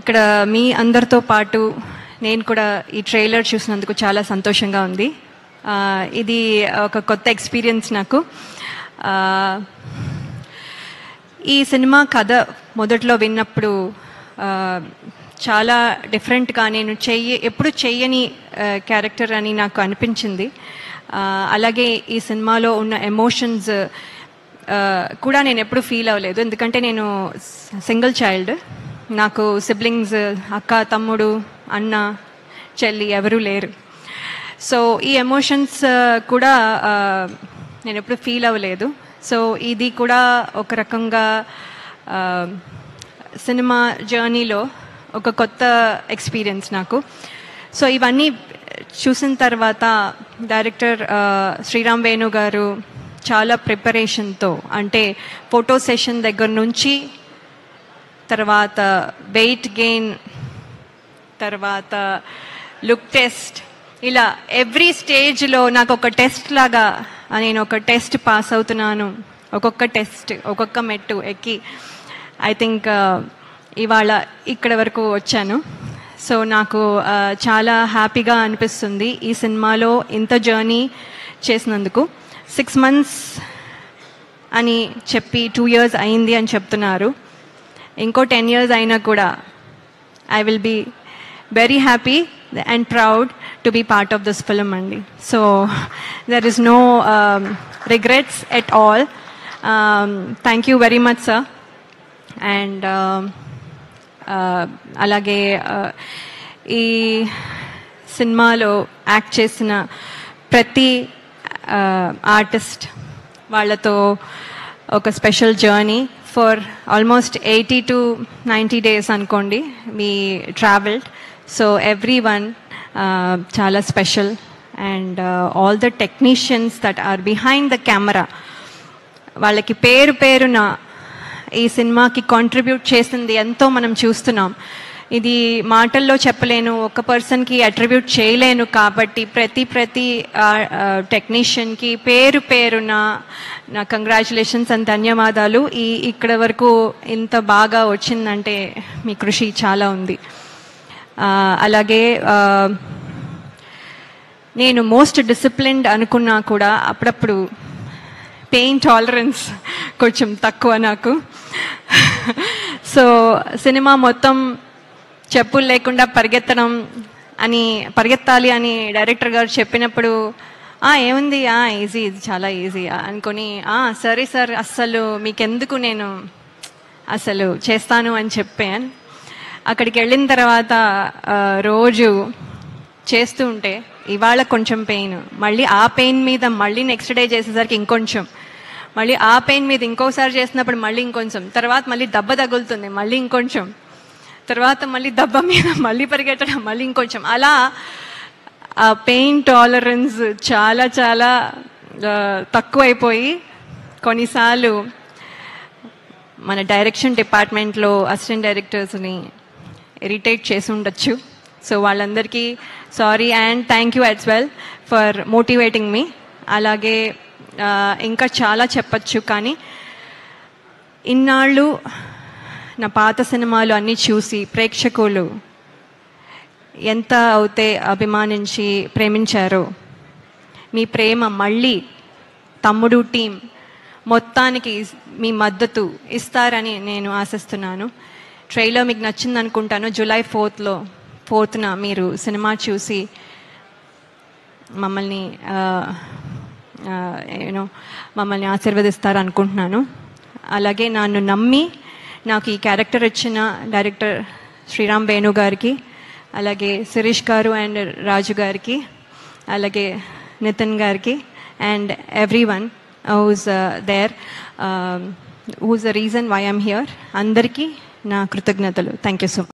ఇక్కడ మీ అందరితో పాటు నేను కూడా ఈ ట్రైలర్ చూసినందుకు చాలా సంతోషంగా ఉంది. ఇది ఒక కొత్త ఎక్స్పీరియన్స్ నాకు. ఈ సినిమా కథ మొదట్లో విన్నప్పుడు చాలా డిఫరెంట్గా, నేను ఎప్పుడు చెయ్యని క్యారెక్టర్ అని నాకు అనిపించింది. అలాగే ఈ సినిమాలో ఉన్న ఎమోషన్స్ కూడా నేను ఎప్పుడు ఫీల్ అవ్వలేదు, ఎందుకంటే నేను సింగిల్ చైల్డ్. నాకు సిబ్లింగ్స్, అక్క, తమ్ముడు, అన్న, చెల్లి ఎవరూ లేరు. సో ఈ ఎమోషన్స్ కూడా నేను ఎప్పుడు ఫీల్ అవ్వలేదు. సో ఇది కూడా ఒక రకంగా సినిమా జర్నీలో ఒక కొత్త ఎక్స్పీరియన్స్ నాకు. సో ఇవన్నీ చూసిన తర్వాత డైరెక్టర్ శ్రీరామ్ వేణు గారు చాలా ప్రిపరేషన్తో, అంటే ఫోటో సెషన్ దగ్గర నుంచి తర్వాత వెయిట్ గెయిన్, తర్వాత లుక్ టెస్ట్, ఇలా ఎవ్రీ స్టేజ్లో నాకు ఒక టెస్ట్ లాగా నేను ఒక టెస్ట్ పాస్ అవుతున్నాను. ఒక్కొక్క టెస్ట్, ఒక్కొక్క మెట్టు ఎక్కి ఐ థింక్ ఇవాళ ఇక్కడ వరకు వచ్చాను. సో నాకు చాలా హ్యాపీగా అనిపిస్తుంది ఈ సినిమాలో ఇంత జర్నీ చేసినందుకు. 6 months అని చెప్పి 2 years అయింది అని చెప్తున్నారు. ఇంకో 10 years అయినా కూడా I will be very happy and proud to be part of this film andi. So there is no regrets at all. Thank you very much, sir. And alage ee సినిమాలో act చేసిన ప్రతి artist వాళ్ళతో ఒక special journey for almost 80 to 90 days అనుకోండి మీ travelled. So everyone chala special, and all the technicians that are behind the camera వాళ్ళకి పేరు పేరున ఈ సినిమాకి కాంట్రిబ్యూట్ చేసింది ఎంతో మనం చూస్తున్నాం. ఇది మాటల్లో చెప్పలేను, ఒక పర్సన్కి అట్రిబ్యూట్ చేయలేను. కాబట్టి ప్రతి టెక్నీషియన్కి పేరు పేరున నా కంగ్రాచులేషన్స్ అండ్ ధన్యవాదాలు. ఇక్కడ వరకు ఇంత బాగా వచ్చిందంటే మీ కృషి చాలా ఉంది. అలాగే నేను మోస్ట్ డిసిప్లిన్డ్ అనుకున్నా కూడా అప్పుడప్పుడు పెయిన్ టాలరెన్స్ కొంచెం తక్కువ నాకు. సో సినిమా మొత్తం చెప్పులు లేకుండా పరిగెత్తాలి అని డైరెక్టర్ గారు చెప్పినప్పుడు ఏముంది, ఈజీ, ఇది చాలా ఈజీ అనుకొని సరే సార్, అస్సలు మీకెందుకు, నేను అసలు చేస్తాను అని చెప్పాను. అక్కడికి వెళ్ళిన తర్వాత రోజు చేస్తూ ఉంటే ఇవాళ కొంచెం పెయిన్, మళ్ళీ ఆ పెయిన్ మీద మళ్ళీ నెక్స్ట్ డే చేసేసరికి ఇంకొంచెం, మళ్ళీ ఆ పెయిన్ మీద ఇంకోసారి చేసినప్పుడు మళ్ళీ ఇంకొంచెం, తర్వాత మళ్ళీ దెబ్బ తగులుతుంది, మళ్ళీ ఇంకొంచెం, తర్వాత మళ్ళీ దెబ్బ మీద మళ్ళీ పరిగెట్టడం, మళ్ళీ ఇంకొంచెం, అలా ఆ పెయిన్ టాలరెన్స్ చాలా చాలా తక్కువైపోయి కొన్నిసార్లు మన డైరెక్షన్ డిపార్ట్మెంట్లో అసిస్టెంట్ డైరెక్టర్స్ని ఇరిటేట్ చేసి ఉండొచ్చు. సో వాళ్ళందరికీ sorry and thank you as well for motivating me. అలాగే ఇంకా చాలా చెప్పచ్చు, కానీ ఇన్నాళ్ళు నా పాత సినిమాలు అన్నీ చూసి ప్రేక్షకులు ఎంత అయితే అభిమానించి ప్రేమించారో, మీ ప్రేమ మళ్ళీ తమ్ముడు టీం మొత్తానికి మీ మద్దతు ఇస్తారని నేను ఆశిస్తున్నాను. ట్రైలర్ మీకు నచ్చింది అనుకుంటాను. July 4th మీరు సినిమా చూసి మమ్మల్ని ఆశీర్వదిస్తారు అనుకుంటున్నాను. అలాగే నన్ను నమ్మి నాకు ఈ క్యారెక్టర్ ఇచ్చిన డైరెక్టర్ శ్రీరామ్ వేణు గారికి, అలాగే శిరీష్ గారు అండ్ రాజు గారికి, అలాగే నితిన్ గారికి, and everyone who's there, who's the reason why I'm here, అందరికీ నా కృతజ్ఞతలు. Thank you so much.